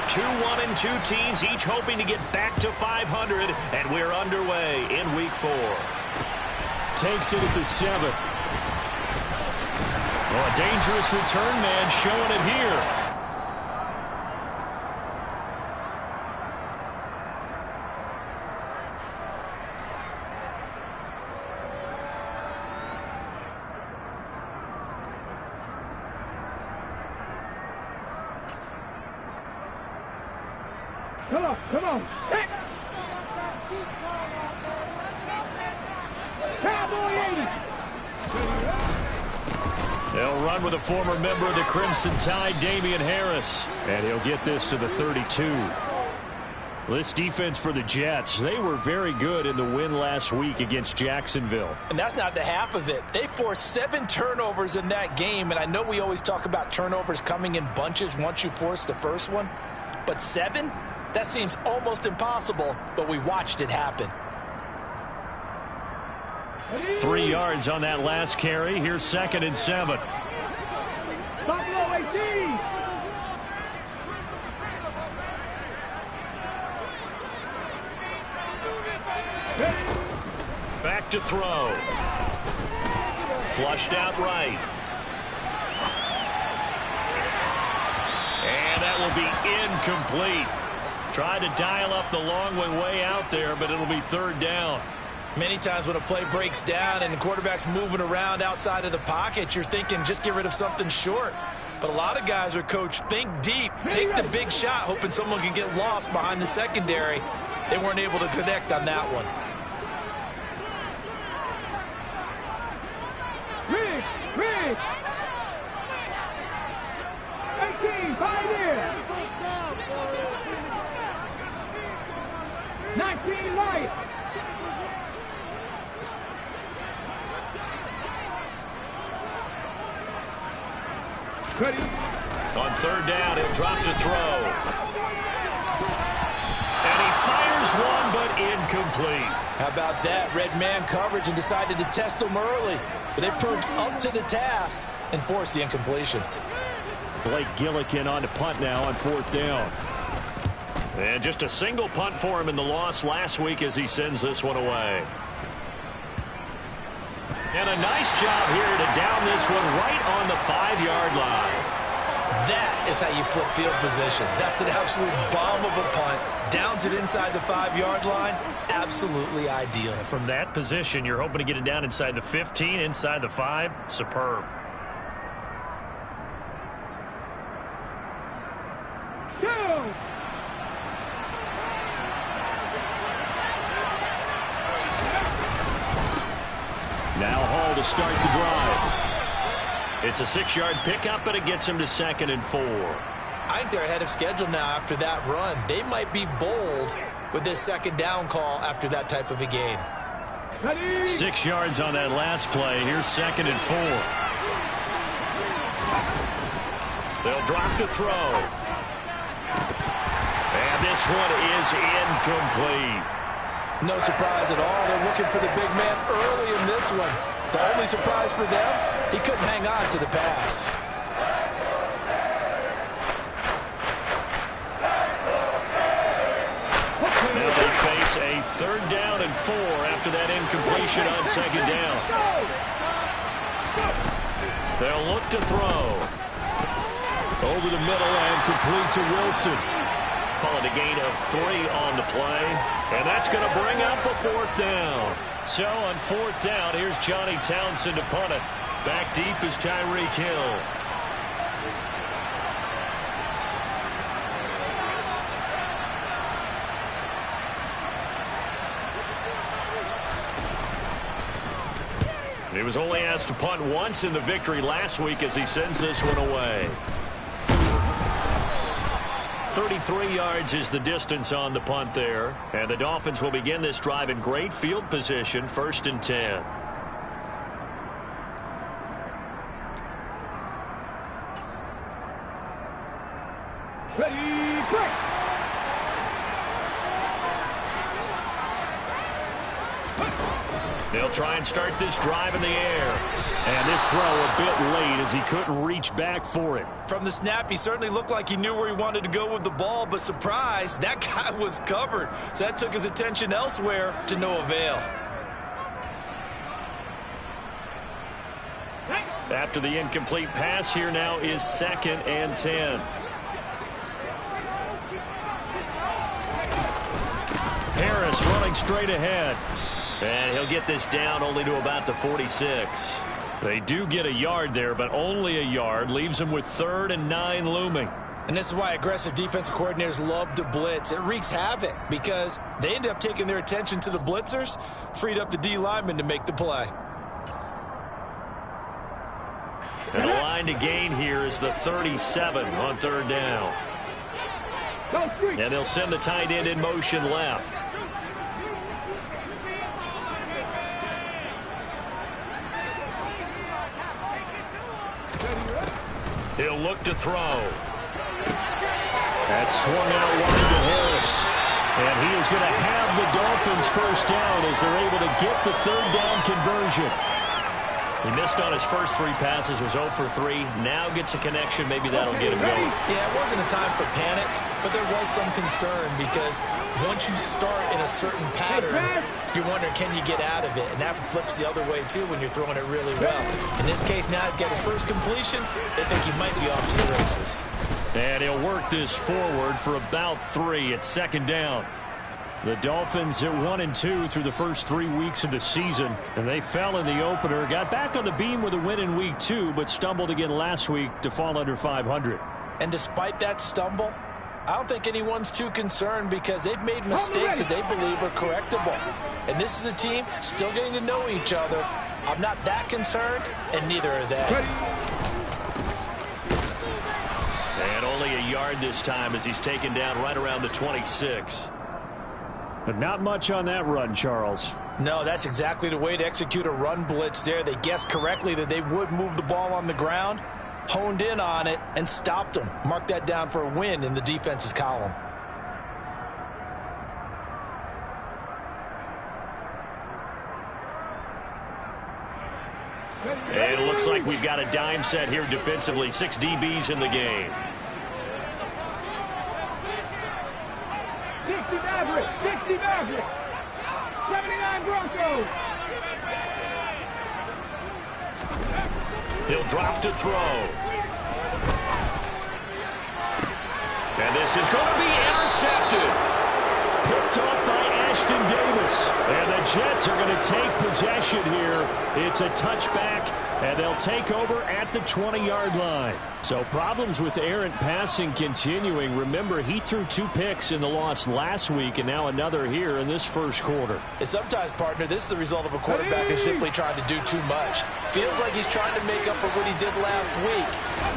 Two 1-2 teams, each hoping to get back to 500, and we're underway in Week 4. Takes it at the 7. Well, a dangerous return man showing it here. Come on. Hey. Cowboy 80. They'll run with a former member of the Crimson Tide, Damian Harris. And he'll get this to the 32. This defense for the Jets, they were very good in the win last week against Jacksonville. And that's not the half of it. They forced 7 turnovers in that game. And I know we always talk about turnovers coming in bunches once you force the first one. But 7? That seems almost impossible, but we watched it happen. 3 yards on that last carry. Here's 2nd and 7. Buffalo 18. Back to throw. Flushed out right. And that will be incomplete. Tried to dial up the long one way out there, but it'll be 3rd down. Many times when a play breaks down and the quarterback's moving around outside of the pocket, you're thinking just get rid of something short. But a lot of guys are coached, think deep, take the big shot, hoping someone can get lost behind the secondary. They weren't able to connect on that one. Rig. 18, 5 years. 19 light. Ready. On 3rd down, he'll drop to throw. And he fires one, but incomplete. How about that? Red man coverage and decided to test them early. But they proved up to the task and forced the incompletion. Blake Gillikin on to punt now on 4th down. And just a single punt for him in the loss last week as he sends this one away. And a nice job here to down this one right on the 5-yard line. That is how you flip field position. That's an absolute bomb of a punt. Downs it inside the 5-yard line. Absolutely ideal. From that position, you're hoping to get it down inside the 15, inside the 5. Superb. Now Hall to start the drive. It's a 6-yard pickup, but it gets him to 2nd and 4. I think they're ahead of schedule now after that run. They might be bold with this 2nd down call after that type of a game. 6 yards on that last play. Here's 2nd and 4. They'll drop to throw. And this one is incomplete. No surprise at all. They're looking for the big man early in this one. The only surprise for them, he couldn't hang on to the pass. Now they face a 3rd down and 4 after that incompletion on 2nd down. They'll look to throw. Over the middle and complete to Wilson. Call it a gain of 3 on the play. And that's going to bring up a 4th down. So on 4th down, here's Johnny Townsend to punt it. Back deep is Tyreek Hill. He was only asked to punt once in the victory last week as he sends this one away. 33 yards is the distance on the punt there. And the Dolphins will begin this drive in great field position, 1st and 10. Ready, break. They'll try and start this drive in the air. And this throw a bit late as he couldn't reach back for it. From the snap, he certainly looked like he knew where he wanted to go with the ball, but surprise, that guy was covered. So that took his attention elsewhere to no avail. After the incomplete pass, here now is 2nd and 10. Harris running straight ahead. And he'll get this down only to about the 46. They do get a yard there, but only a yard. Leaves them with 3rd and 9 looming. And this is why aggressive defensive coordinators love to blitz. It wreaks havoc because they end up taking their attention to the blitzers, freed up the D lineman to make the play. And the line to gain here is the 37 on 3rd down. And they'll send the tight end in motion left. He'll look to throw. That's swung out wide to Harris. And he is going to have the Dolphins first down as they're able to get the 3rd down conversion. He missed on his first 3 passes, was 0 for 3. Now gets a connection. Maybe that'll get him going. Yeah, it wasn't a time for panic, but there was some concern because once you start in a certain pattern, you wonder, can you get out of it? And that flips the other way, too, when you're throwing it really well. In this case, now he's got his first completion. They think he might be off to the races. And he'll work this forward for about 3 at 2nd down. The Dolphins at 1-2 through the first 3 weeks of the season, and they fell in the opener. Got back on the beam with a win in week 2, but stumbled again last week to fall under 500. And despite that stumble, I don't think anyone's too concerned because they've made mistakes that they believe are correctable. And this is a team still getting to know each other. I'm not that concerned, and neither are they. And only a yard this time as he's taken down right around the 26. But not much on that run, Charles. No, that's exactly the way to execute a run blitz there. They guessed correctly that they would move the ball on the ground, honed in on it, and stopped them. Mark that down for a win in the defense's column. And it looks like we've got a dime set here defensively. 6 DBs in the game. 60 Maverick, 60 Maverick, 79 Broncos. He'll drop to throw. And this is going to be intercepted. Picked off by Ashton Davis. And the Jets are going to take possession here. It's a touchback, and they'll take over at the 20-yard line. So problems with errant passing continuing. Remember, he threw 2 picks in the loss last week, and now another here in this first quarter. And sometimes, partner, this is the result of a quarterback who's simply trying to do too much. Feels like he's trying to make up for what he did last week,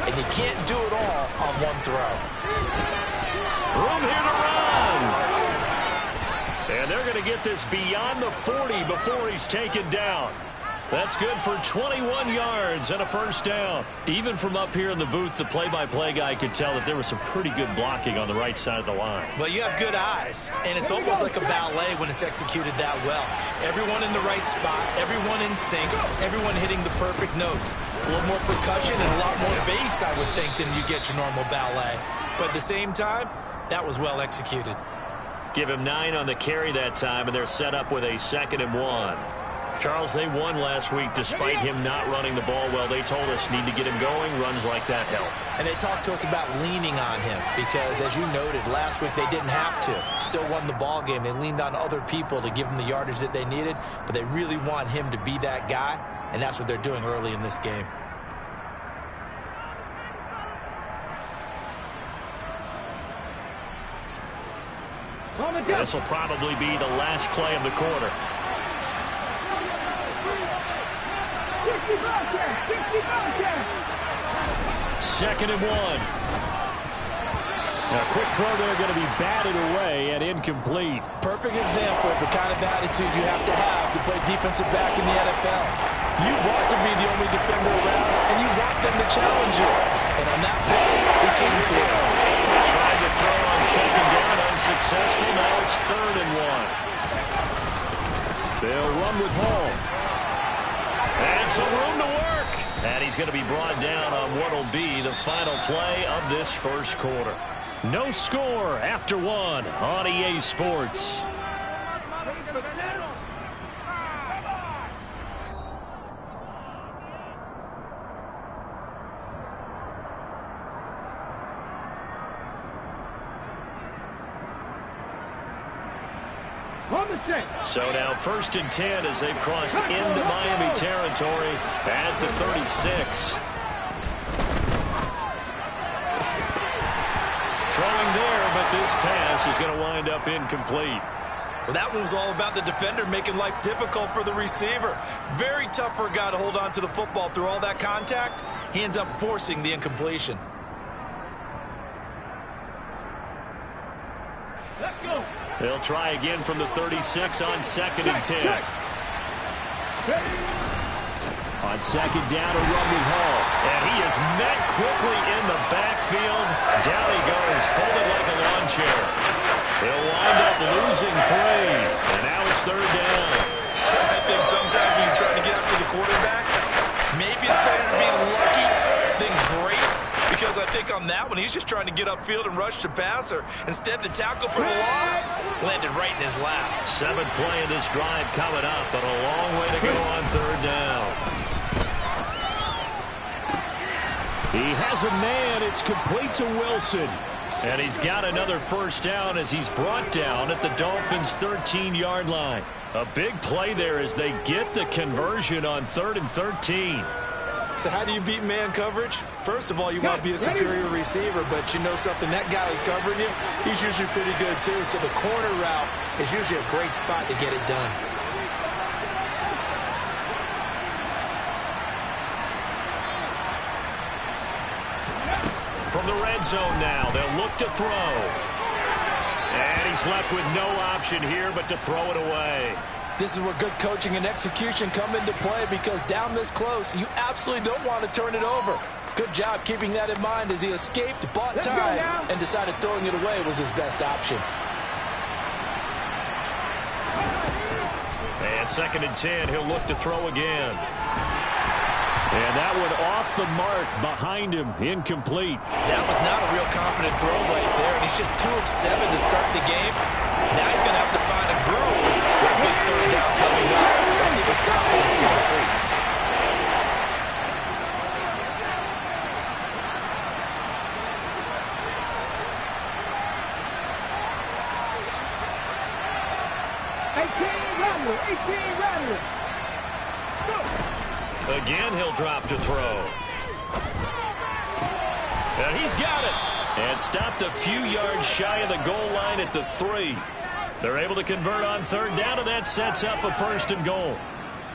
and you can't do it all on one throw. Room here to run. And they're going to get this beyond the 40 before he's taken down. That's good for 21 yards and a first down. Even from up here in the booth, the play-by-play guy could tell that there was some pretty good blocking on the right side of the line. Well, you have good eyes, and it's almost like a ballet when it's executed that well. Everyone in the right spot, everyone in sync, everyone hitting the perfect notes. A little more percussion and a lot more bass, I would think, than you get your normal ballet. But at the same time, that was well executed. Give him 9 on the carry that time, and they're set up with a 2nd and 1. Charles, they won last week despite him not running the ball well. They told us need to get him going. Runs like that help. And they talked to us about leaning on him because, as you noted, last week they didn't have to. Still won the ball game. They leaned on other people to give them the yardage that they needed, but they really want him to be that guy, and that's what they're doing early in this game. This will probably be the last play of the quarter. 2nd and 1. Now, a quick throw there going to be batted away and incomplete. Perfect example of the kind of attitude you have to play defensive back in the NFL. You want to be the only defender around, and you want them to challenge you. And on that play, he came through. Tried to throw on 2nd down, unsuccessful. Now it's 3rd and 1. They'll run with Hall. And some room to work. And he's going to be brought down on what will be the final play of this first quarter. No score after one on EA Sports. So now 1st and 10 as they've crossed into Miami territory at the 36. Throwing there, but this pass is going to wind up incomplete. Well, that one was all about the defender making life difficult for the receiver. Very tough for a guy to hold on to the football through all that contact. He ends up forcing the incompletion. Let's go. They'll try again from the 36 on 2nd and 10. On 2nd down, a run with Hall. And he is met quickly in the backfield. Down he goes, folded like a lawn chair. He'll wind up losing 3. And now it's 3rd down. I think sometimes when you're trying to get after the quarterback, maybe it's better to be lucky than great. Because I think on that one, he's just trying to get upfield and rush the passer. Instead, the tackle for the loss landed right in his lap. 7th play of this drive coming up, but a long way to go on 3rd down. He has a man. It's complete to Wilson. And he's got another 1st down as he's brought down at the Dolphins' 13-yard line. A big play there as they get the conversion on 3rd and 13. So how do you beat man coverage? First of all, you want to be a superior receiver, but you know something, that guy who's covering you, he's usually pretty good too. So the corner route is usually a great spot to get it done. From the red zone now, they'll look to throw. And he's left with no option here but to throw it away. This is where good coaching and execution come into play, because down this close, you absolutely don't want to turn it over. Good job keeping that in mind as he escaped, bought time, and decided throwing it away was his best option. And 2nd and 10, he'll look to throw again. And that one off the mark behind him, incomplete. That was not a real confident throw right there, and he's just 2 of 7 to start the game. Now he's going to have to find a groove with a big 3rd down coming up. Let's see if his confidence can increase. Again, he'll drop to throw. And he's got it. And stopped a few yards shy of the goal line at the 3. They're able to convert on 3rd down, and that sets up a 1st and goal.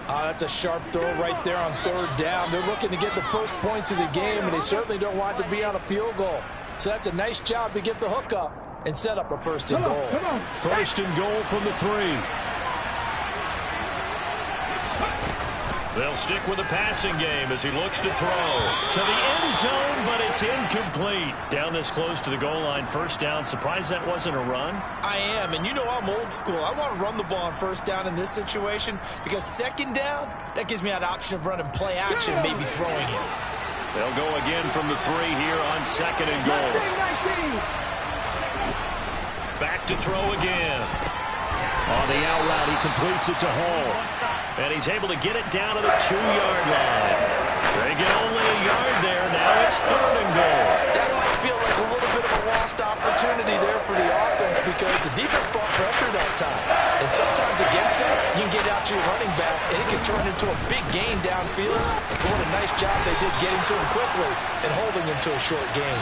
That's a sharp throw right there on 3rd down. They're looking to get the first points of the game, and they certainly don't want to be on a field goal. So that's a nice job to get the hook up and set up a 1st and goal. 1st and goal from the 3. They'll stick with the passing game as he looks to throw to the end zone, but it's incomplete. Down this close to the goal line, 1st down. Surprised that wasn't a run? I am, and you know I'm old school. I want to run the ball on 1st down in this situation, because 2nd down, that gives me that option of running play action, maybe throwing it. They'll go again from the 3 here on 2nd and goal. Back to throw again. On the out route, he completes it to Hall. And he's able to get it down to the 2-yard line. They get only a yard there. Now it's 3rd and goal. That might feel like a little bit of a lost opportunity there for the offense, because the defense brought pressure that time. And sometimes against that, you can get out to your running back, and it can turn into a big gain downfield. But what a nice job they did getting to him quickly and holding him to a short gain.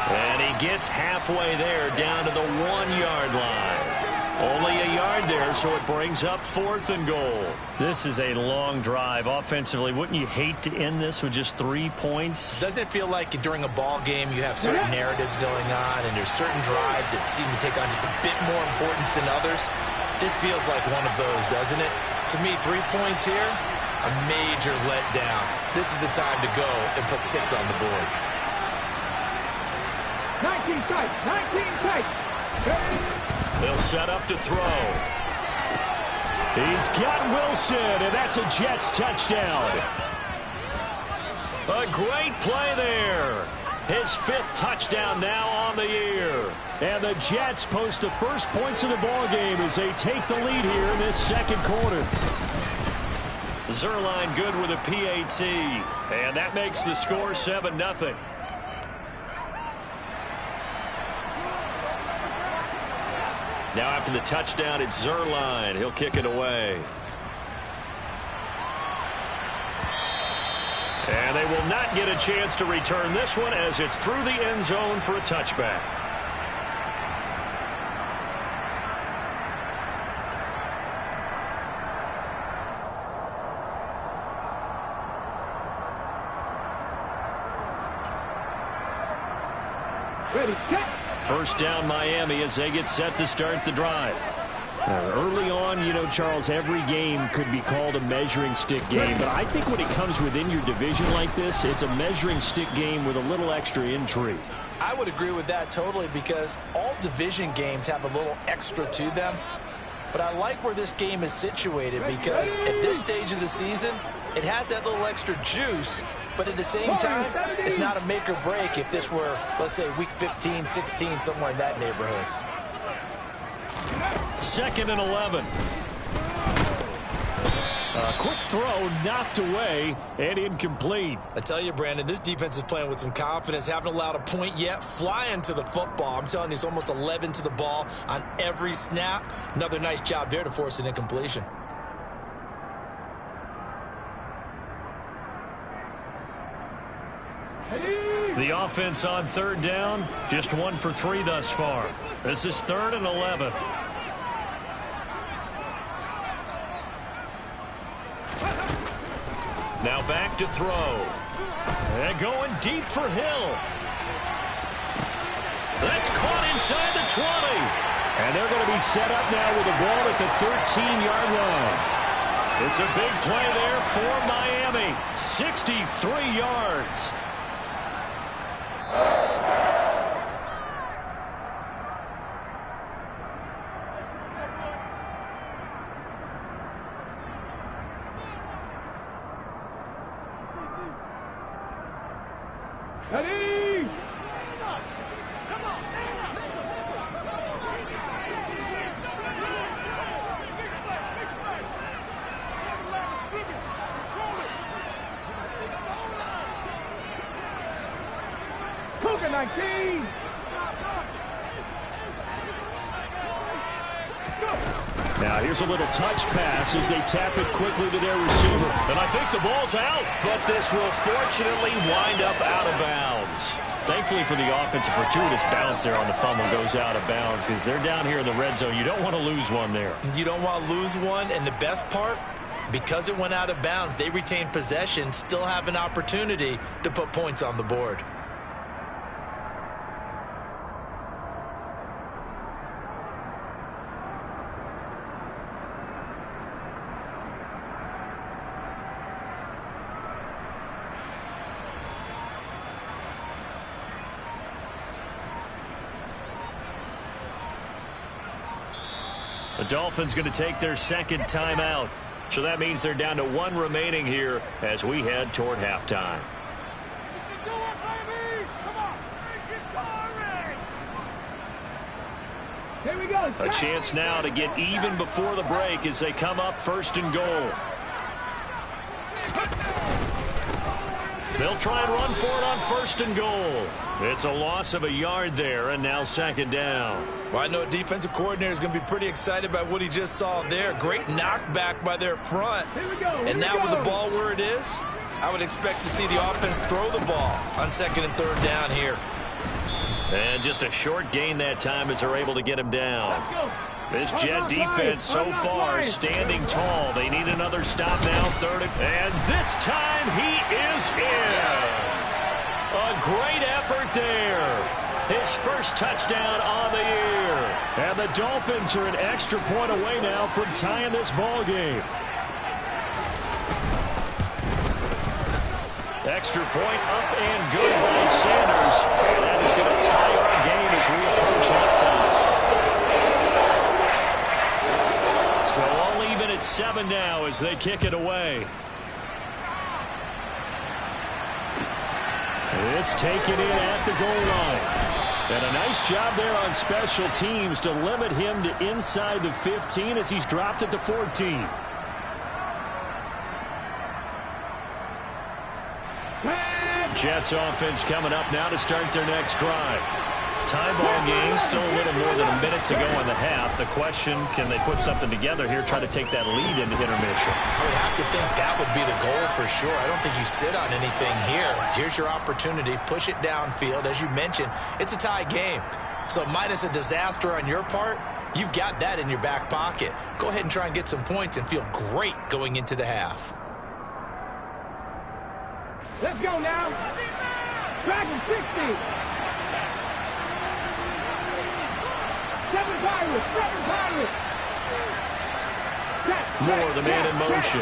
And he gets halfway there, down to the 1-yard line. Only a yard there, so it brings up 4th and goal. This is a long drive offensively. Wouldn't you hate to end this with just 3 points? Doesn't it feel like during a ball game you have certain narratives going on, and there's certain drives that seem to take on just a bit more importance than others? This feels like one of those, doesn't it? To me, 3 points here, a major letdown. This is the time to go and put 6 on the board. 19 tight, 19 tight. They'll set up to throw. He's got Wilson, and that's a Jets touchdown. A great play there. His 5th touchdown now on the year. And the Jets post the first points of the ballgame as they take the lead here in this second quarter. Zerline good with a PAT. And that makes the score 7-0. Now after the touchdown, it's Zerline. He'll kick it away. And they will not get a chance to return this one as it's through the end zone for a touchback. Ready, set. First down Miami as they get set to start the drive. Early on, you know, Charles, every game could be called a measuring stick game. But I think when it comes within your division like this, it's a measuring stick game with a little extra intrigue. I would agree with that totally because all division games have a little extra to them. But I like where this game is situated because at this stage of the season, it has that little extra juice. But at the same time, it's not a make or break if this were, let's say, week 15, 16, somewhere in that neighborhood. 2nd and 11. A quick throw knocked away and incomplete. I tell you, Brandon, this defense is playing with some confidence. Haven't allowed a point yet. Flying to the football. I'm telling you, it's almost 11 to the ball on every snap. Another nice job there to force an incompletion. The offense on 3rd down, just 1 for 3 thus far. This is 3rd and 11. Now back to throw. And going deep for Hill. That's caught inside the 20. And they're going to be set up now with the ball at the 13-yard line. It's a big play there for Miami. 63 yards. Ready. Cougar 19. Now here's a little touch pass as they tap it quickly to their receiver. And I think the ball's out. But this will fortunately wind up out of bounds. Thankfully for the offense, a fortuitous bounce there on the fumble goes out of bounds because they're down here in the red zone. You don't want to lose one there. You don't want to lose one. And the best part, because it went out of bounds, they retain possession, still have an opportunity to put points on the board. The Dolphins going to take their 2nd timeout. So that means they're down to 1 remaining here as we head toward halftime. Here we go. A chance now to get even before the break as they come up 1st and goal. They'll try and run for it on 1st and goal. It's a loss of a yard there, and now 2nd down. Well, I know a defensive coordinator is going to be pretty excited about what he just saw there. Great knockback by their front. And now with the ball where it is, I would expect to see the offense throw the ball on 2nd and 3rd down here. And just a short gain that time as they're able to get him down. This Jet defense so far standing tall. They need another stop now, 3rd. And this time he is in. Yes. A great effort there. His 1st touchdown on the year. And the Dolphins are an extra point away now from tying this ball game. Extra point up and good by Sanders. And that is going to tie our game as we approach halftime. So all even at 7 now as they kick it away. This taken in at the goal line. And a nice job there on special teams to limit him to inside the 15 as he's dropped at the 14. Jets offense coming up now to start their next drive. Tie ball game, still a little more than a minute to go in the half. The question, can they put something together here, try to take that lead into intermission? I would have to think that would be the goal for sure. I don't think you sit on anything here. Here's your opportunity. Push it downfield. As you mentioned, it's a tie game. So minus a disaster on your part, you've got that in your back pocket. Go ahead and try and get some points and feel great going into the half. Let's go now. Track and 60. 7 Pirates. Moore, the man in motion.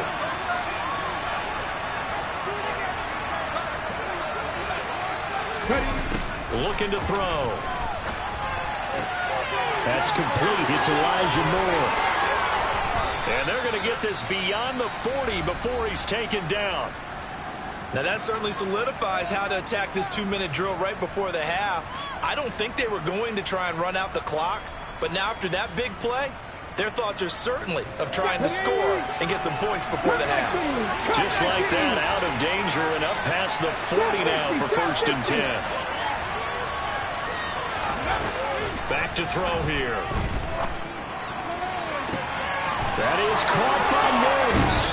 Looking to throw. That's complete. It's Elijah Moore. And they're going to get this beyond the 40 before he's taken down. Now that certainly solidifies how to attack this 2-minute drill right before the half. I don't think they were going to try and run out the clock, but now after that big play, their thoughts are certainly of trying to score and get some points before the half. Just like that, out of danger and up past the 40 now for 1st and 10. Back to throw here. That is caught by Mims.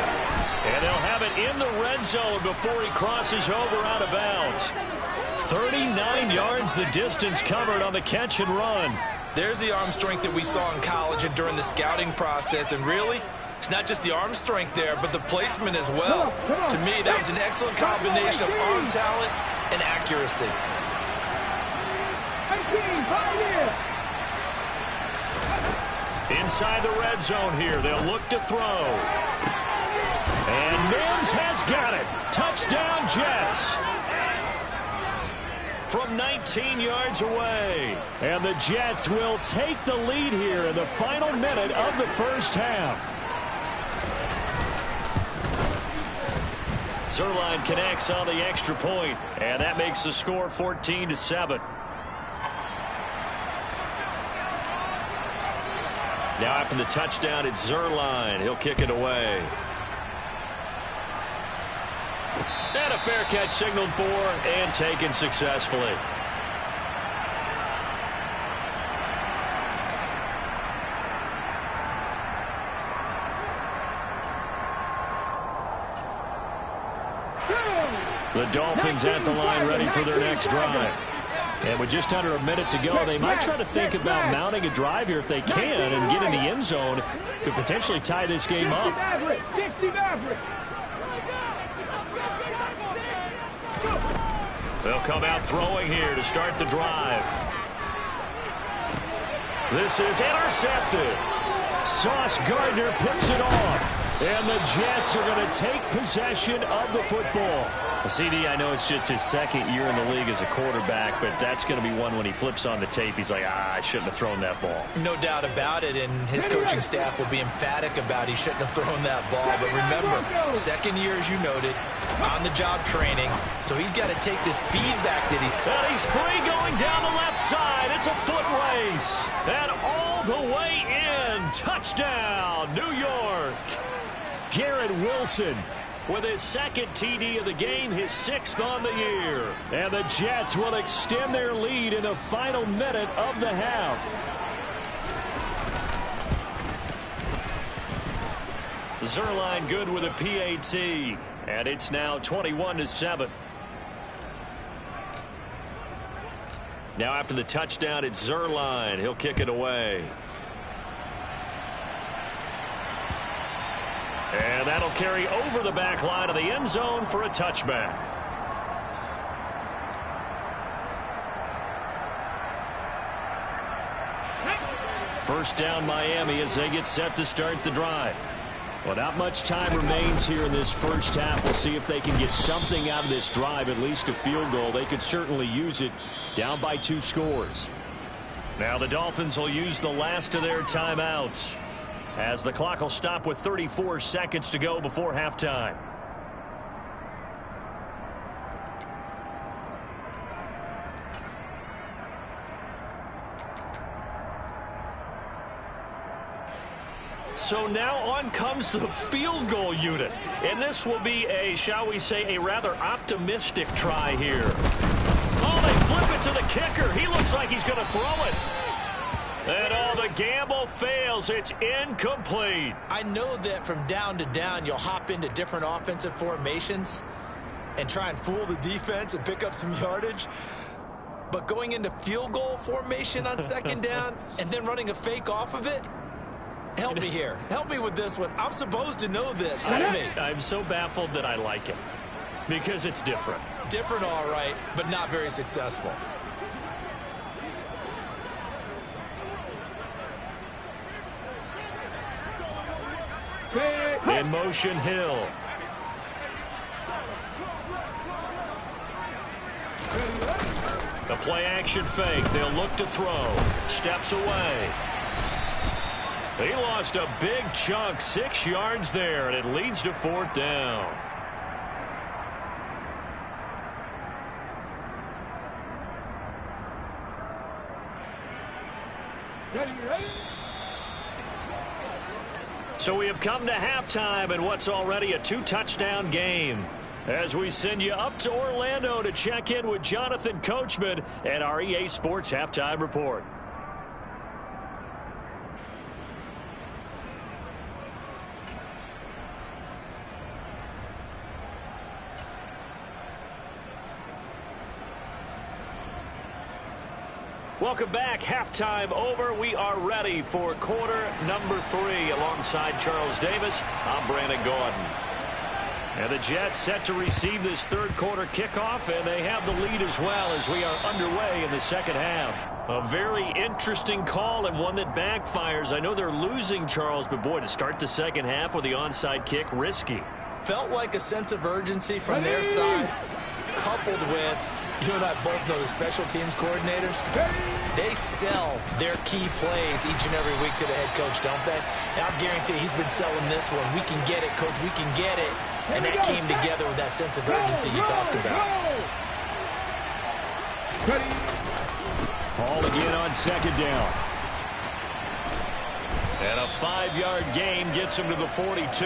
And they'll have it in the red zone before he crosses over out of bounds. 39 yards the distance covered on the catch and run. There's the arm strength that we saw in college and during the scouting process. And really, it's not just the arm strength there, but the placement as well. To me, that was an excellent combination of arm talent and accuracy. Inside the red zone here, they'll look to throw. And Mims has got it. Touchdown, Jets. From 19 yards away. And the Jets will take the lead here in the final minute of the first half. Zerline connects on the extra point, and that makes the score 14-7. Now after the touchdown, it's Zerline. He'll kick it away. And a fair catch signaled for and taken successfully. The Dolphins at the line ready for their next drive. And with just under a minute to go, they might try to think about mounting a drive here if they can and get in the end zone. Could potentially tie this game up. They'll come out throwing here to start the drive. This is intercepted. Sauce Gardner picks it off. And the Jets are going to take possession of the football. CD, I know it's just his second year in the league as a quarterback, but that's going to be one when he flips on the tape. He's like, I shouldn't have thrown that ball. No doubt about it, and his coaching staff will be emphatic about he shouldn't have thrown that ball. But remember, second year, as you noted, on-the-job training, so he's got to take this feedback that And he's free going down the left side. It's a foot race. And all the way in. Touchdown, New York. Garrett Wilson with his second TD of the game, his 6th on the year. And the Jets will extend their lead in the final minute of the half. Zerline good with a PAT. And it's now 21-7. Now after the touchdown, it's Zerline. He'll kick it away. And that'll carry over the back line of the end zone for a touchback. First down Miami as they get set to start the drive. Well, not much time remains here in this first half. We'll see if they can get something out of this drive, at least a field goal. They could certainly use it, down by 2 scores. Now the Dolphins will use the last of their timeouts. as the clock will stop with 34 seconds to go before halftime. So now on comes the field goal unit. And this will be a, shall we say, a rather optimistic try here. Oh, they flip it to the kicker. He looks like he's going to throw it. And the gamble fails. It's incomplete. I know that from down to down, you'll hop into different offensive formations and try and fool the defense and pick up some yardage. But going into field goal formation on second down and then running a fake off of it, help me here. Help me with this one. I'm supposed to know this. Help me. I'm so baffled that I like it because it's different. Different, all right, but not very successful. In motion, Hill. The play action fake. They'll look to throw. Steps away. He lost a big chunk, 6 yards there, and it leads to 4th down. So we have come to halftime in what's already a 2-touchdown game. As we send you up to Orlando to check in with Jonathan Coachman at our EA Sports Halftime Report. Welcome back. Halftime over. We are ready for quarter number 3 alongside Charles Davis. I'm Brandon Gordon. And the Jets set to receive this third quarter kickoff, and they have the lead as well as we are underway in the second half. A very interesting call and one that backfires. I know they're losing, Charles, but boy, to start the second half with the onside kick, risky. Felt like a sense of urgency from their side, coupled with, you and I both know the special teams coordinators, they sell their key plays each and every week to the head coach, don't they? And I'll guarantee he's been selling this one. We can get it, coach, we can get it. And that came together with that sense of urgency you talked about. Ball again on second down. And a 5-yard gain gets him to the 42.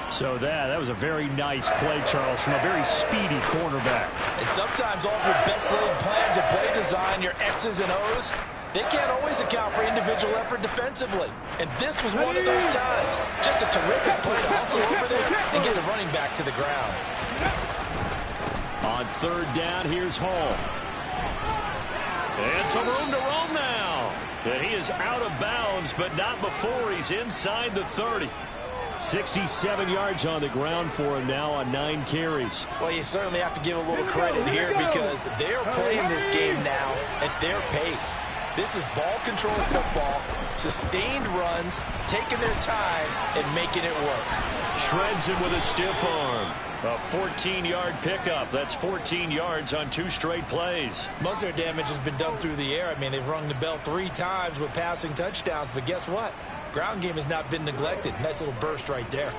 So that was a very nice play, Charles, from a very speedy cornerback. And sometimes all of your best laid plans of play design, your X's and O's, they can't always account for individual effort defensively. And this was one of those times. Just a terrific play to hustle over there and get the running back to the ground. On third down, here's Hall. And some room to roam now. And he is out of bounds, but not before he's inside the 30. 67 yards on the ground for him now on 9 carries. Well, you certainly have to give a little credit here because they're playing this game now at their pace. This is ball control football, sustained runs, taking their time and making it work. Shreds him with a stiff arm. A 14-yard pickup. That's 14 yards on 2 straight plays. Most of their damage has been done through the air. I mean, they've rung the bell 3 times with passing touchdowns, but guess what? Ground game has not been neglected. Nice little burst right there.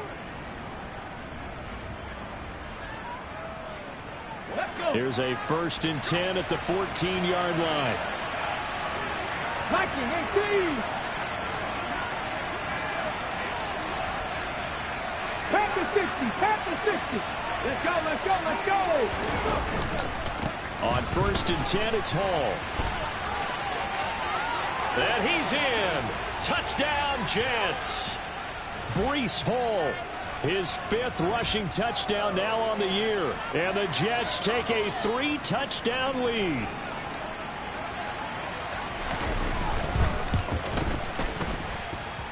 Here's a 1st and 10 at the 14-yard line. Mikey, 18. Tap the 60, tap the 60. Let's go, let's go, let's go. On 1st and 10, it's Hall. And he's in. Touchdown, Jets. Breece Hall, his 5th rushing touchdown now on the year. And the Jets take a 3-touchdown lead.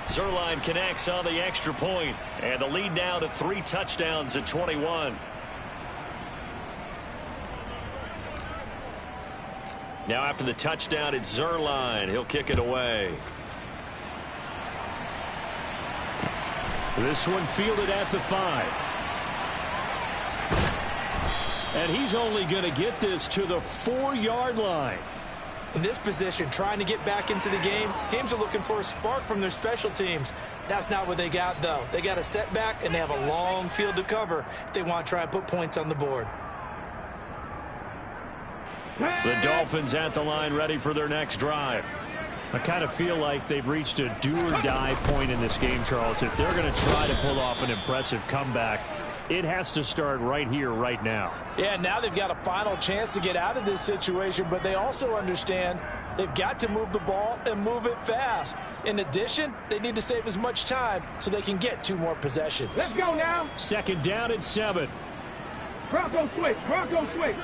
Zerline connects on the extra point, and the lead now to 3 touchdowns at 21. Now after the touchdown, it's Zerline. He'll kick it away. This one fielded at the 5. And he's only going to get this to the 4-yard line. In this position, trying to get back into the game, teams are looking for a spark from their special teams. That's not what they got, though. They got a setback, and they have a long field to cover if they want to try and put points on the board. The Dolphins at the line ready for their next drive. I kind of feel like they've reached a do-or-die point in this game, Charles. If they're going to try to pull off an impressive comeback, it has to start right here, right now. Yeah, now they've got a final chance to get out of this situation, but they also understand they've got to move the ball and move it fast. In addition, they need to save as much time so they can get 2 more possessions. Let's go now. 2nd down and 7. Bronco switch. Bronco switch.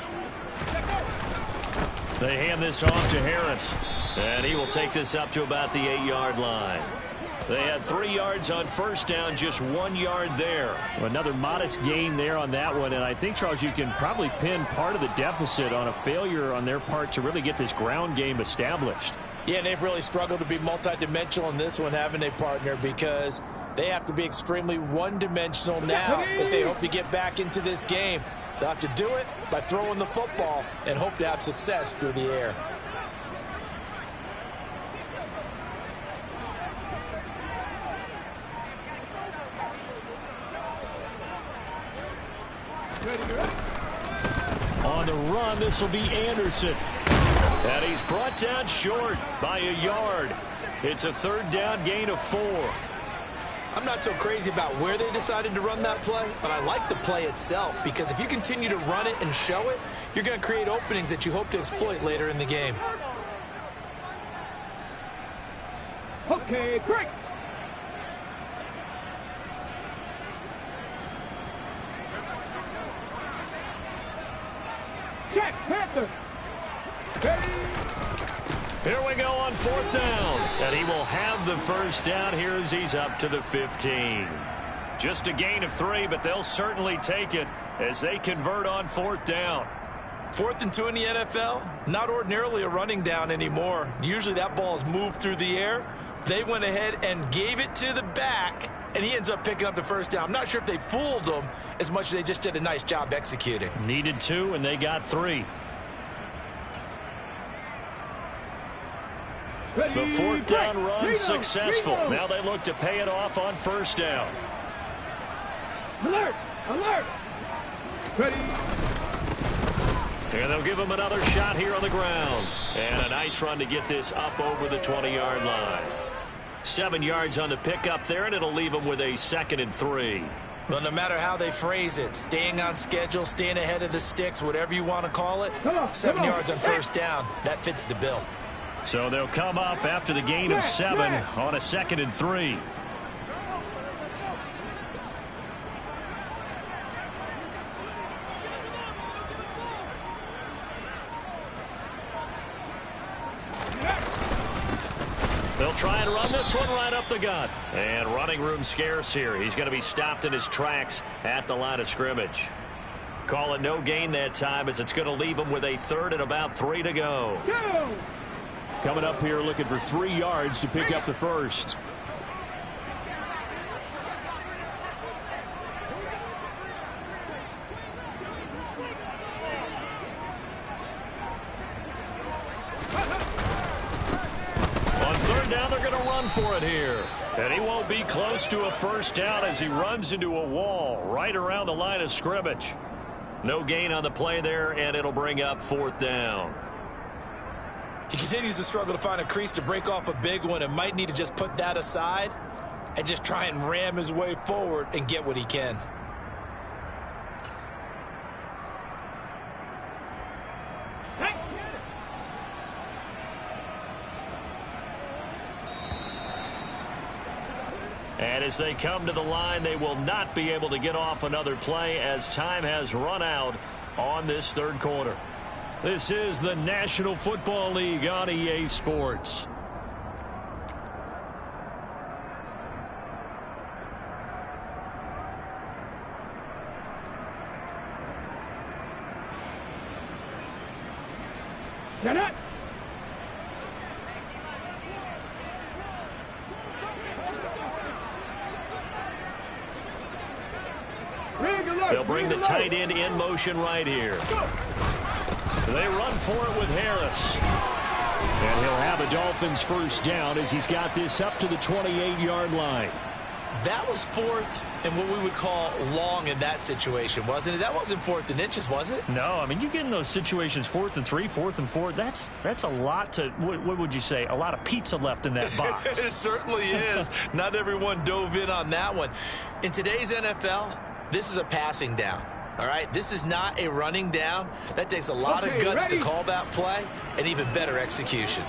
They hand this off to Harris, and he will take this up to about the 8-yard line. They had 3 yards on 1st down, just 1 yard there. Another modest gain there on that one, and I think, Charles, you can probably pin part of the deficit on a failure on their part to really get this ground game established. Yeah, and they've really struggled to be multidimensional in this one, haven't they, partner, because they have to be extremely one-dimensional now if they hope to get back into this game. They'll have to do it by throwing the football and hope to have success through the air. On the run, this will be Anderson. And he's brought down short by a yard. It's a 3rd down gain of 4. I'm not so crazy about where they decided to run that play, but I like the play itself, because if you continue to run it and show it, you're going to create openings that you hope to exploit later in the game. Okay, break. Check, Panthers. Here we go on 4th down. And he will have the 1st down here as he's up to the 15. Just a gain of 3, but they'll certainly take it as they convert on 4th down. 4th and 2 in the NFL, not ordinarily a running down anymore. Usually that ball is moved through the air. They went ahead and gave it to the back, and he ends up picking up the 1st down. I'm not sure if they fooled him as much as they just did a nice job executing. Needed 2, and they got 3. The 4th down run successful. Now they look to pay it off on 1st down. Alert! Alert! Ready. And they'll give him another shot here on the ground. And a nice run to get this up over the 20-yard line. 7 yards on the pickup there, and it'll leave them with a 2nd and 3. Well, no matter how they phrase it, staying on schedule, staying ahead of the sticks, whatever you want to call it, 7 yards on 1st down, that fits the bill. So they'll come up after the gain of 7 on a 2nd and 3. They'll try and run this one right up the gut. And running room scarce here. He's going to be stopped in his tracks at the line of scrimmage. Call it no gain that time, as it's going to leave him with a 3rd and about 3 to go. Coming up here looking for 3 yards to pick up the 1st. On 3rd down, they're going to run for it here. And he won't be close to a 1st down as he runs into a wall right around the line of scrimmage. No gain on the play there, and it'll bring up 4th down. He continues to struggle to find a crease to break off a big one, and might need to just put that aside and just try and ram his way forward and get what he can. And as they come to the line, they will not be able to get off another play as time has run out on this 3rd quarter. This is the National Football League on EA Sports. Set up. They'll bring the tight end in motion right here. They run for it with Harris. And he'll have a Dolphins first down as he's got this up to the 28-yard line. That was fourth and what we would call long in that situation, wasn't it? That wasn't fourth and inches, was it? No, I mean, you get in those situations, 4th and 3, 4th and 4, that's a lot to, what would you say, a lot of pizza left in that box. It certainly is. Not everyone dove in on that one. In today's NFL, this is a passing down. All right, this is not a running down. That takes a lot of guts to call that play and even better execution.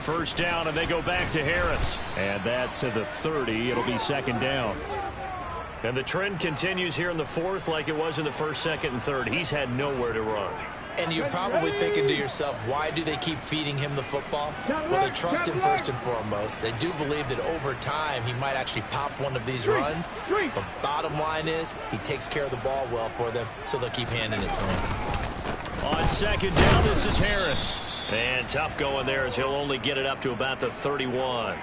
First down, and they go back to Harris. And that to the 30. It'll be second down. And the trend continues here in the fourth like it was in the first, second, and third. He's had nowhere to run. And you're probably thinking to yourself, why do they keep feeding him the football? Well, they trust him first and foremost. They do believe that over time he might actually pop one of these runs. But bottom line is he takes care of the ball well for them, so they'll keep handing it to him. On second down, this is Harris. And tough going there as he'll only get it up to about the 31.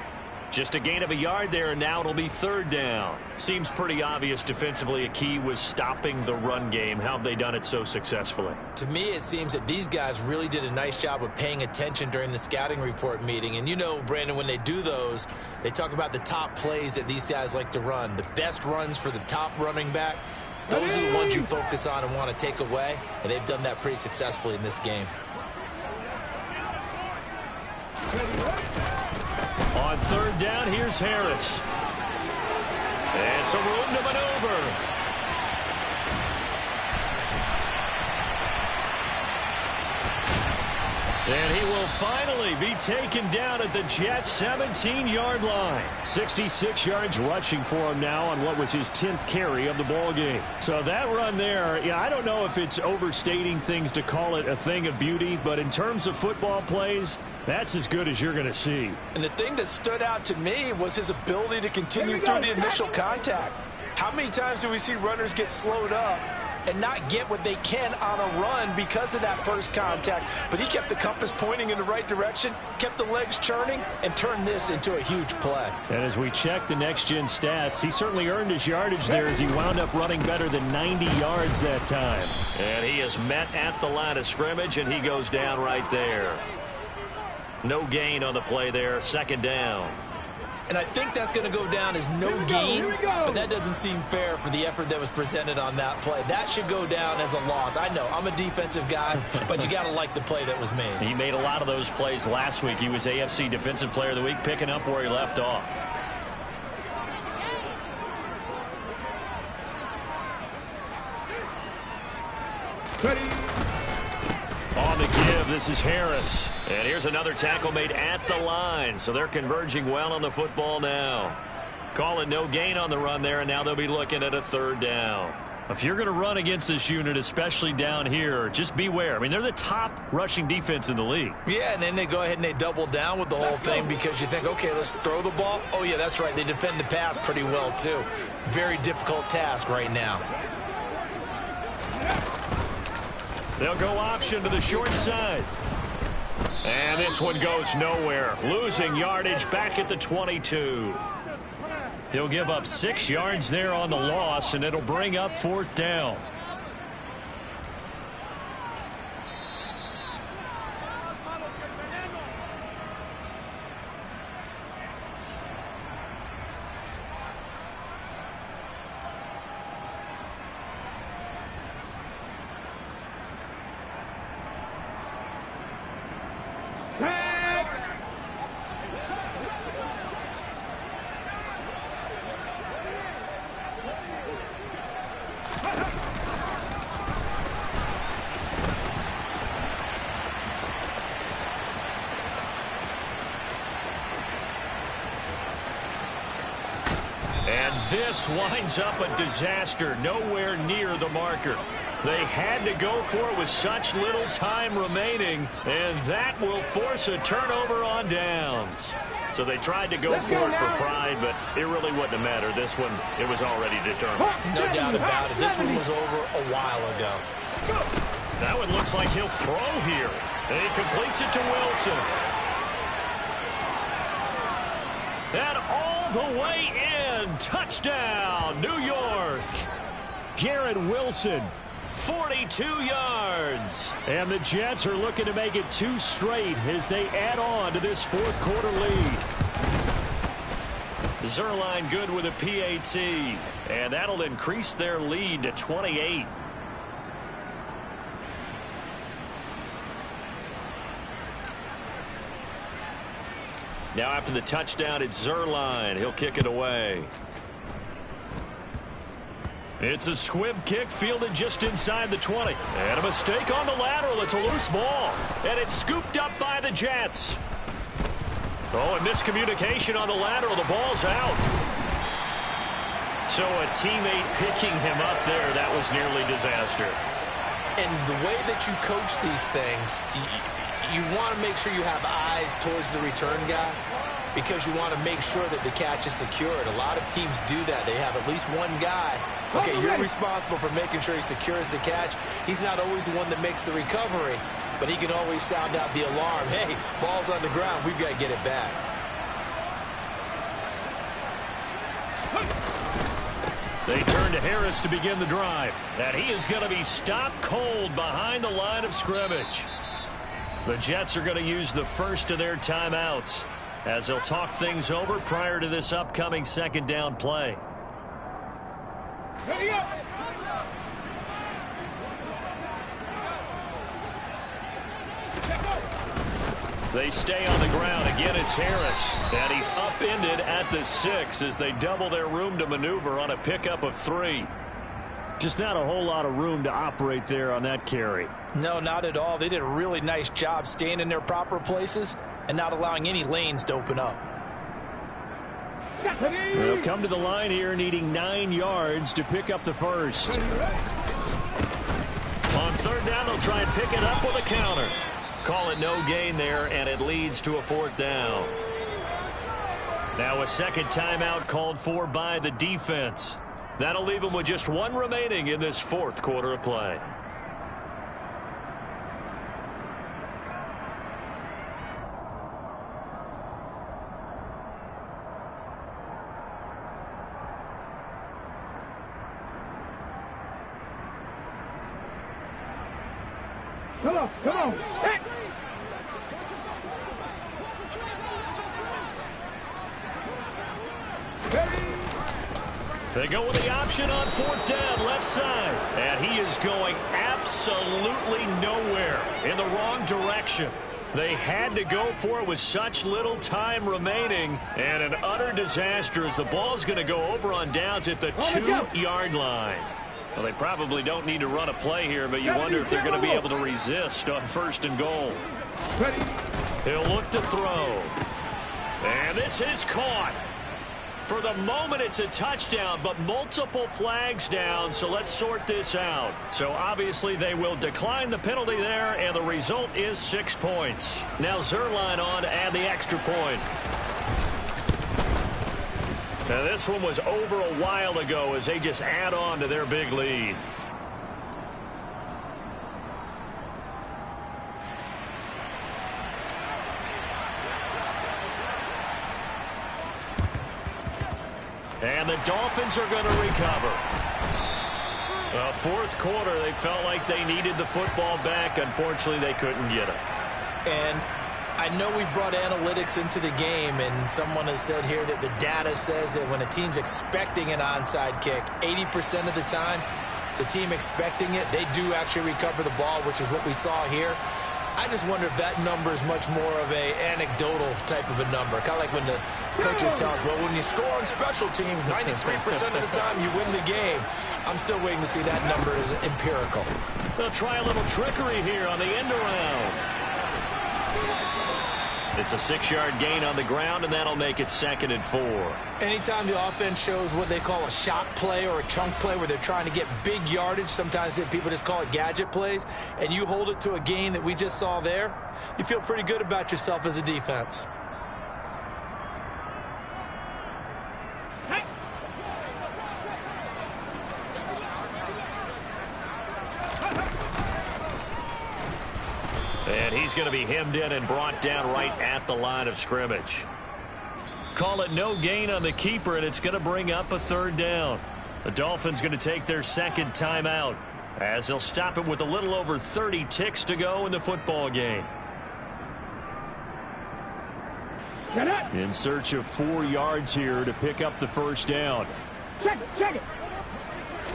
Just a gain of a yard there, and now it'll be third down. Seems pretty obvious defensively a key was stopping the run game. How have they done it so successfully? To me, it seems that these guys really did a nice job of paying attention during the scouting report meeting. And you know, Brandon, when they do those, they talk about the top plays that these guys like to run. The best runs for the top running back, those are the ones you focus on and want to take away. And they've done that pretty successfully in this game. On third down, here's Harris. And some room to maneuver. And he will finally be taken down at the Jets' 17-yard line. 66 yards rushing for him now on what was his 10th carry of the ball game. So that run there, yeah, I don't know if it's overstating things to call it a thing of beauty, but in terms of football plays, that's as good as you're going to see. And the thing that stood out to me was his ability to continue through the initial contact. How many times do we see runners get slowed up and not get what they can on a run because of that first contact? But he kept the compass pointing in the right direction, kept the legs churning, and turned this into a huge play. And as we check the next-gen stats, he certainly earned his yardage there as he wound up running better than 90 yards that time. And he is met at the line of scrimmage, and he goes down right there. No gain on the play there, second down. And I think that's going to go down as no gain, but that doesn't seem fair for the effort that was presented on that play. That should go down as a loss. I know, I'm a defensive guy, but you got to like the play that was made. He made a lot of those plays last week. He was AFC Defensive Player of the Week, picking up where he left off. On the give, this is Harris. And here's another tackle made at the line. So they're converging well on the football now. Calling no gain on the run there, and now they'll be looking at a third down. If you're going to run against this unit, especially down here, just beware. I mean, they're the top rushing defense in the league. Yeah, and then they go ahead and they double down with the whole thing because you think, okay, let's throw the ball. Oh, yeah, that's right. They defend the pass pretty well, too. Very difficult task right now. They'll go option to the short side. And this one goes nowhere. Losing yardage back at the 22. He'll give up 6 yards there on the loss, and it'll bring up fourth down. And this winds up a disaster, nowhere near the marker. They had to go for it with such little time remaining, and that will force a turnover on downs. So they tried to go for it for pride, but it really wouldn't have mattered. This one, it was already determined. No doubt about it. This one was over a while ago. That one looks like he'll throw here. And he completes it to Wilson. And all the way in. Wilson, touchdown, New York. Garrett Wilson, 42 yards. And the Jets are looking to make it 2 straight as they add on to this fourth quarter lead. Zerline good with a PAT, and that'll increase their lead to 28. Now after the touchdown, it's Zerline. He'll kick it away. It's a squib kick fielded just inside the 20. And a mistake on the lateral. It's a loose ball. And it's scooped up by the Jets. Oh, a miscommunication on the lateral. The ball's out. So a teammate picking him up there, that was nearly disaster. And the way that you coach these things, you want to make sure you have eyes towards the return guy because you want to make sure that the catch is secured. A lot of teams do that. They have at least one guy. Okay, you're responsible for making sure he secures the catch. He's not always the one that makes the recovery, but he can always sound out the alarm. Hey, ball's on the ground. We've got to get it back. They turn to Harris to begin the drive. And he is going to be stopped cold behind the line of scrimmage. The Jets are going to use the first of their timeouts as they'll talk things over prior to this upcoming second down play. Ready up. They stay on the ground. Again, it's Harris. And he's upended at the 6 as they double their room to maneuver on a pickup of 3. Just not a whole lot of room to operate there on that carry. No, not at all. They did a really nice job staying in their proper places and not allowing any lanes to open up. They'll come to the line here needing 9 yards to pick up the first. On third down, they'll try and pick it up with a counter. Call it no gain there, and it leads to a fourth down. Now a second timeout called for by the defense. That'll leave them with just 1 remaining in this fourth quarter of play. Come on, come on. Hey. They go with the option on fourth down, left side. And he is going absolutely nowhere, in the wrong direction. They had to go for it with such little time remaining. And an utter disaster as the ball's going to go over on downs at the 2-yard line. Well, they probably don't need to run a play here, but you wonder if they're going to be able to resist on first and goal. He'll look to throw. And this is caught. For the moment, it's a touchdown, but multiple flags down, so let's sort this out. So obviously they will decline the penalty there, and the result is 6 points. Now Zerline on to add the extra point. Now this one was over a while ago as they just add on to their big lead. And the Dolphins are going to recover. Well, fourth quarter, they felt like they needed the football back. Unfortunately, they couldn't get it. And I know we brought analytics into the game, and someone has said here that the data says that when a team's expecting an onside kick, 80% of the time, the team expecting it, they do actually recover the ball, which is what we saw here. I just wonder if that number is much more of a anecdotal type of a number. Kind of like when the coaches tell us, well, when you score on special teams, 93% of the time you win the game. I'm still waiting to see that number is empirical. They'll try a little trickery here on the end around. It's a 6-yard gain on the ground, and that'll make it 2nd and 4. Anytime the offense shows what they call a shot play or a chunk play where they're trying to get big yardage, sometimes people just call it gadget plays, and you hold it to a gain that we just saw there, you feel pretty good about yourself as a defense. And he's going to be hemmed in and brought down right at the line of scrimmage. Call it no gain on the keeper, and it's going to bring up a third down. The Dolphins going to take their second timeout as they'll stop it with a little over 30 ticks to go in the football game. In search of 4 yards here to pick up the first down. Check it.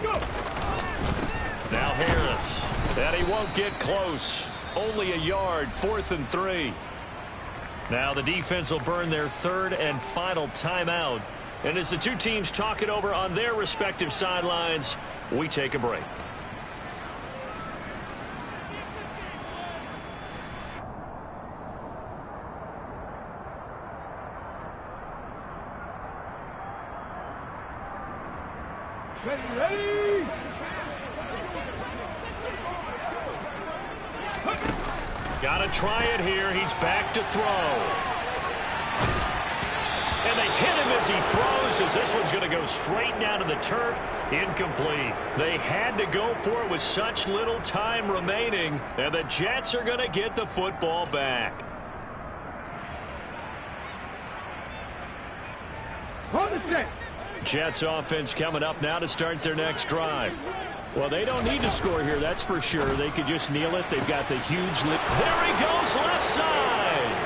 Go. Now Harris. And he won't get close. Only a yard, 4th and 3. Now the defense will burn their third and final timeout. And as the two teams talk it over on their respective sidelines, we take a break. Ready. Got to try it here. He's back to throw. And they hit him as he throws, as this one's going to go straight down to the turf. Incomplete. They had to go for it with such little time remaining, and the Jets are going to get the football back. Hold the set. Jets offense coming up now to start their next drive. Well, they don't need to score here, that's for sure. They could just kneel it. They've got the huge lead. There he goes, left side.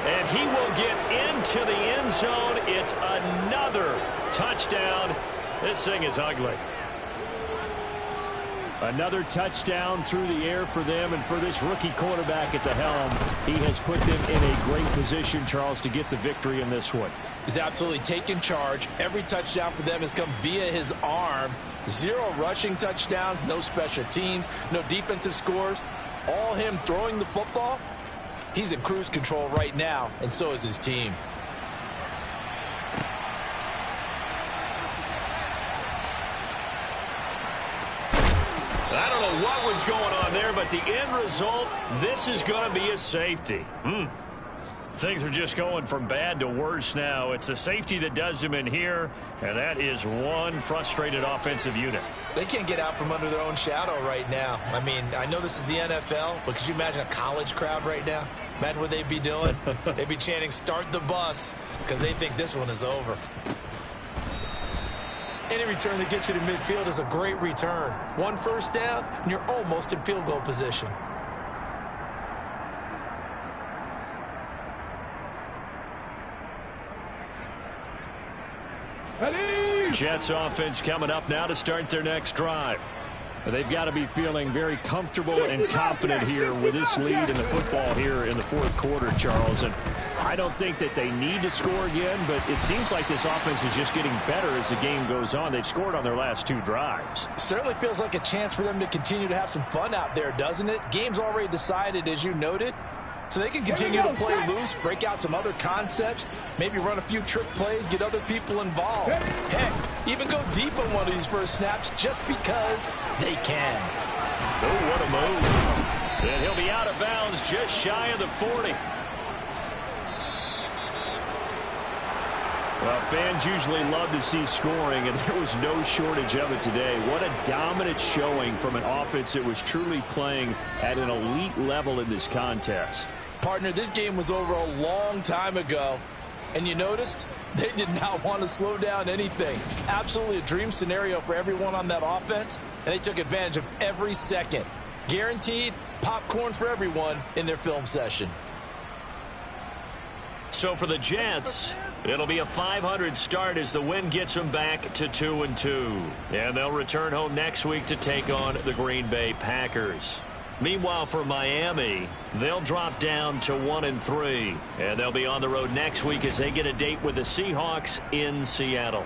And he will get into the end zone. It's another touchdown. This thing is ugly. Another touchdown through the air for them, and for this rookie quarterback at the helm, he has put them in a great position, Charles, to get the victory in this one. He's absolutely taken charge. Every touchdown for them has come via his arm. 0 rushing touchdowns, no special teams, no defensive scores. All him throwing the football. He's in cruise control right now, and so is his team. I don't know what was going on there, but the end result, this is going to be a safety. Things are just going from bad to worse now. It's a safety that does them in here, and that is one frustrated offensive unit. They can't get out from under their own shadow right now. I mean, I know this is the NFL, but could you imagine a college crowd right now? Imagine what they'd be doing. They'd be chanting, "Start the bus," because they think this one is over. Any return that gets you to midfield is a great return. 1 first down, and you're almost in field goal position. Jets offense coming up now to start their next drive. They've got to be feeling very comfortable and confident here with this lead in the football here in the 4th quarter, Charles. And I don't think that they need to score again, but it seems like this offense is just getting better as the game goes on. They've scored on their last 2 drives. Certainly feels like a chance for them to continue to have some fun out there, doesn't it? Game's already decided, as you noted. So they can continue to play loose, break out some other concepts, maybe run a few trick plays, get other people involved. Heck, even go deep on one of these first snaps just because they can. Oh, what a move. And he'll be out of bounds just shy of the 40. Well, fans usually love to see scoring, and there was no shortage of it today. What a dominant showing from an offense that was truly playing at an elite level in this contest. Partner, this game was over a long time ago, and you noticed they did not want to slow down anything. Absolutely a dream scenario for everyone on that offense, and they took advantage of every second. Guaranteed popcorn for everyone in their film session. So for the Jets, it'll be a .500 start as the win gets them back to 2-2. And they'll return home next week to take on the Green Bay Packers. Meanwhile, for Miami, they'll drop down to 1-3. And they'll be on the road next week as they get a date with the Seahawks in Seattle.